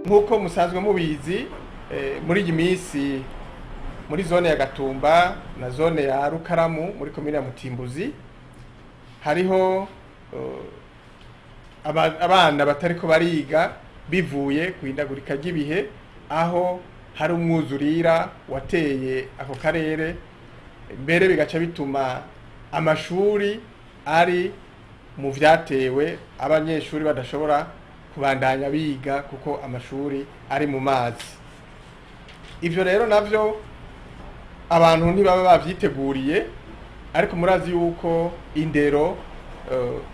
nk'uko musanzwe mubizi muri iyi minsi muri zone ya Gatumba na zone ya Rukaramu muri komine ya Mutimbuzi hariho abana batariko bariga bivuye kuhindagurika ry'ibihe, aho hari umwuzurira wateye ako karere, mbere bigaca bituma amashuri ari mu vyatewe abanyeshuri badashobora kubandanya biga kuko amashuri ari mu mazi. Ivyo rero navyo abantu ntibaba bavyiteguriye, ariko murazi yuko indero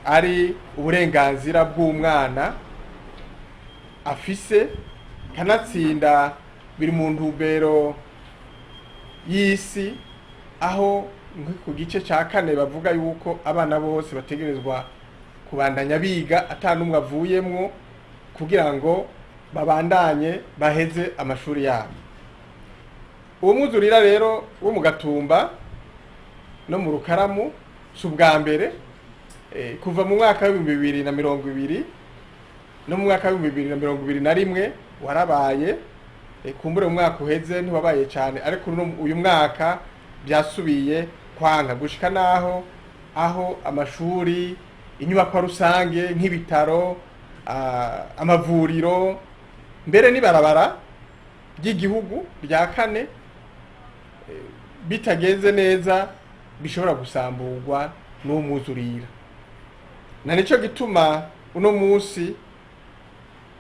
ari uburenganzira bw'umwana afise, kanatsinda biri mu ntumbero y'isi, aho ku gice ca 4 bavuga yuko abana bose bategerezwa kubandanya biga atanumwe avuyemwo kugira ngo babandanye baheze amashuri yabo. Uwo mwuzurira rero wo mu Gatumba no mu Rukaramu si ubwa mbere, kuva mu mwaka wa 2020 no mu mwaka wa 2021 warabaye, kumbure mu mwaka uheze ntiwabaye cyane, ariko uyu mwaka byasubiye kwanga gushika naho aho amashuri, inyubako rusange nk'ibitaro, amavuriro, mbere n'ibarabara ry'igihugu rya 4 bitagenze neza bishobora gusamburwa n'umwuzurira. Na nico gituma uno munsi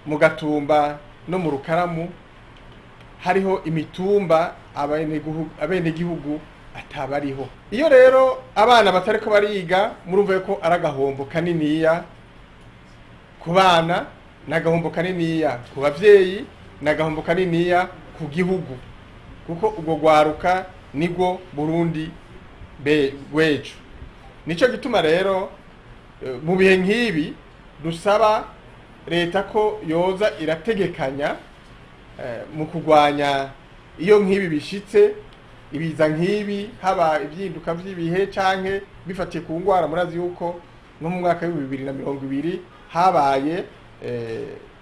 mu Gatumba no mu Rukaramu hariho imitumba abenegihugu atabariho. Iyo rero abana batariko bariga, murumva ko aragahombo kaniniya ku bana, nagahombo kaniniya ku bavyeyi, nagahombo kaniniya ku gihugu, kuko ubwo gwaruka nibwo Burundi bwejo. Nico gituma rero mu bihe nk'ibi dusaba leta ko yoza irategekanya mu kugwanya iyo nk'ibi bishitse, ibiza nk'ibi, haba ivyinduka vy'ibihe canke bifatiye ku ngwara. Murazi yuko no mu mwaka wa 2020 habaye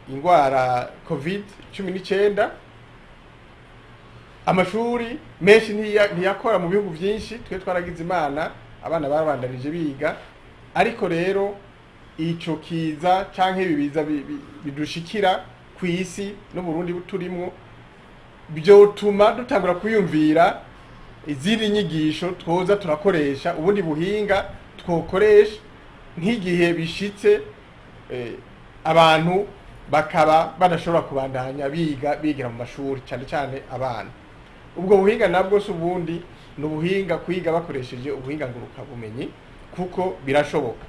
ingwara COVID-19, amashuri menshi ntiyakora mu bihugu vyinshi, twe twaragize imana abana barabandanije biga, ariko rero ico kiza canke ibiza bidushikira ku isi no Burundi buturimwo byotuma dutangura kuyumvira izindi nyigisho twoza turakoresha, ubundi buhinga twokoresha nk'igihe bishitse abantu bakaba badashobora kubandanya bigira mu mashuri, cyane cyane abana. Ubwo buhinga nabwo si ubundi n'ubuhinga kwiga bakoresheje ubuhinga nguruka bumenyi, kuko birashoboka.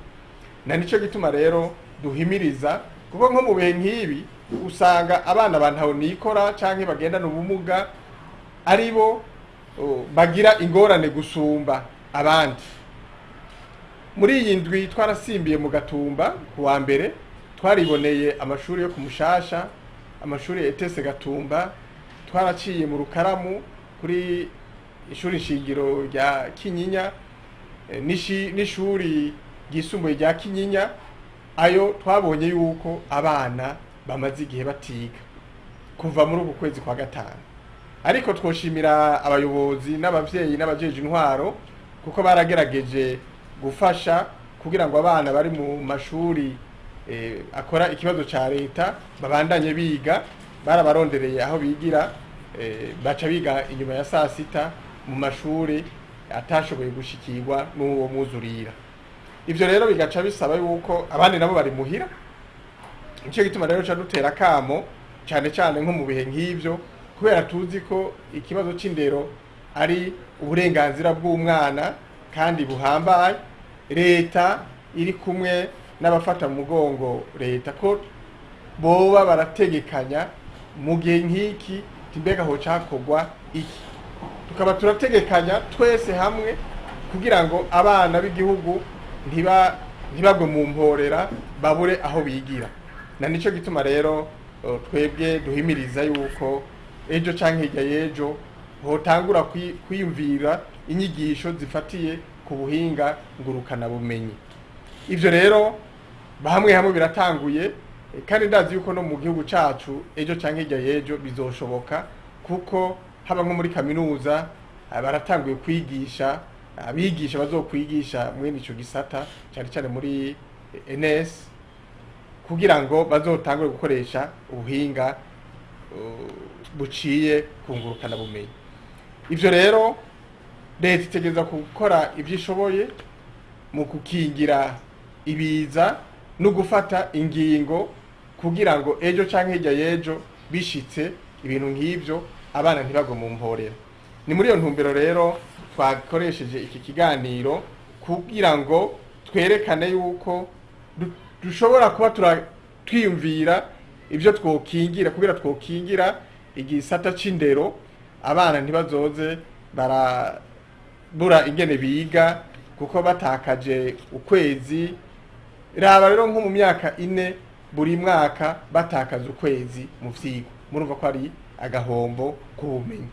Na nico gituma rero duhimiriza, kuko nko mu bihe nk'ibi usanga abana bantaho nikora canke bagendana ubumuga aribo bagira ingorane gusumba abandi. Muri iyi ndwi twarasimbiye mu Gatumba kuwa mbere, twariboneye amashuri yo ku Mushasha, amashuri ETS Gatumba, twaraciye mu Rukaramu kuri ishuri shingiro rya Kinyinya n'ishuri ryisumbuye rya Kinyinya. Ayo twabonye yuko abana bamaze igihe batiga kuva muri uku kwezi kwa 5, ariko twoshimira abayobozi n'abavyeyi n'abajeje intwaro, kuko baragerageje gufasha kugira ngo abana bari mu mashuri akora ikibazo ca leta babandanye biga. Barabarondereye aho bigira, baca biga inyuma ya saa 6 mu mashuri atashoboye gushikirwa n'uwo mwuzurira. Ivyo rero bigaca bisaba yuko abandi nabo bari muhira. Nico gituma rero ca dutera kamo cyane cyane nko mu bihe nk'ivyo, kubera tuzi ko ikibazo c'indero ari uburenganzira bw'umwana kandi buhambaye. Leta iri kumwe n'abafata mu mugongo leta ko boba barategekanya mu gihe nk'iki, timbega ho cakogwa iki, tukaba turategekanya twese hamwe kugira ngo abana b'igihugu ntibagwe mu mporera, babure aho bigira. Na nico gituma rero twebwe duhimiriza yuko ejo canke hirya y'ejo hotangura kwiyumvira inyigisho zifatiye ku buhinga ngurukana bumenyi. Ivyo rero hamwe biratanguye, kandi ndazi yuko no mu gihugu cacu ejo canke hirya y'ejo bizoshoboka, kuko haba nko muri kaminuza baratanguye kwigisha abigisha bazokwigisha mwene ico gisata cyane cyane muri NS, kugira ngo bazotangure gukoresha ubuhinga buciye kungurukana bumenyi. Ivyo rero leta itegeza gukora ivyishoboye mu gukingira ibiza no gufata ingingo kugira ngo ejo canke hirya y'ejo bishitse ibintu nk'ivyo abana ntibagwe mu mporera. Ni muri iyo ntumbero rero twakoresheje iki kiganiro kugira ngo twerekane yuko dushobora kuba twiyumvira ibyo twokingira, kugira twokingira igisata c'indero, abana ntibazoze barabura ingene biga kuko batakaje ukwezi. Raba rero nko mu myaka 4 buri mwaka batakaza ukwezi mu vyigwa, murumva ko ari agahombo k'ubumenyi.